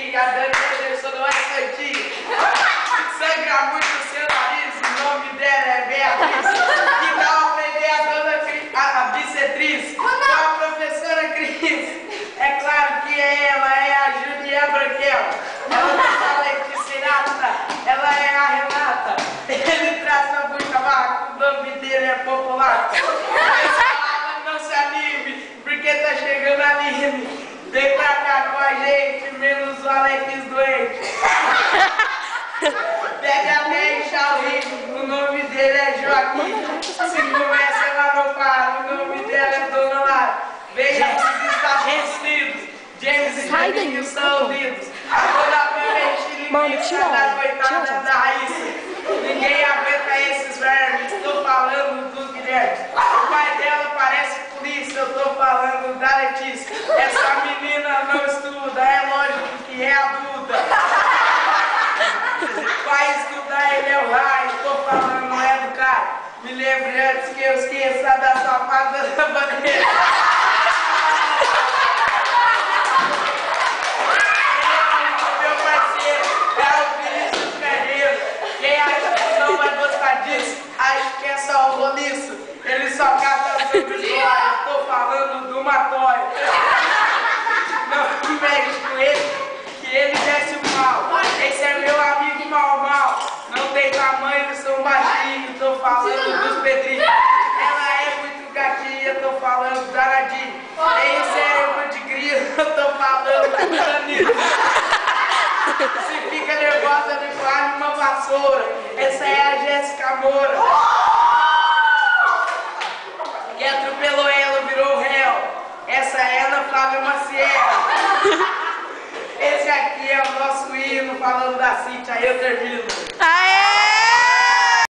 aqui, a Dani Anderson não é santinha. Sangra muito o seu nariz, o nome dela é Beatriz. Que tal aprender a bissetriz com a professora Cris? É claro que ela é a Julia Branquel. Ela não fala de Sinatra, ela é a Renata. Ele traz na bucha vaca, o nome dele é popular. Não se anime, porque tá chegando a Aline. Vem pra cá com a gente, menos o Alex doente. Deve até inchar o rio, o nome dele é Joaquim. Se começa, ela não para, o nome dela é Dona Lara. Veja os Estados Unidos, James e Janinho são unidos. A Dona Pamela é Chiringuinha, da coitada da Raíssa. Ninguém aguenta esses vermes, estou falando dos Guilherme. O pai dela parece polícia, eu estou falando da Letícia. Essa menina não estuda, é lógico que é adulta. Vai estudar, ele é o raio, estou falando, não é do Caio. Me lembre antes que eu esqueça da safada da bandeira. Meu parceiro, é o Vinícius Carneiro. Quem acha que não vai gostar disso, acho que é só o roliço. Ele só cata sobre os olhos, estou falando do Matóio. Não mexe com ele, que ele desce o mal. Esse é meu amigo mal. Não tem tamanho, sou baixinho, tô falando dos Pedrinhos. Ela é muito gatinha, tô falando da Nadine. Tem o cérebro de grilo, tô falando do Danilo. Se fica nervosa, me fale uma vassoura. Essa é a Jéssica Moura. Que atropelou ela, virou réu. Essa é a Ana Flávia Maciel. Esse aqui é o nosso hino falando da Cintia, aí eu termino. Aê!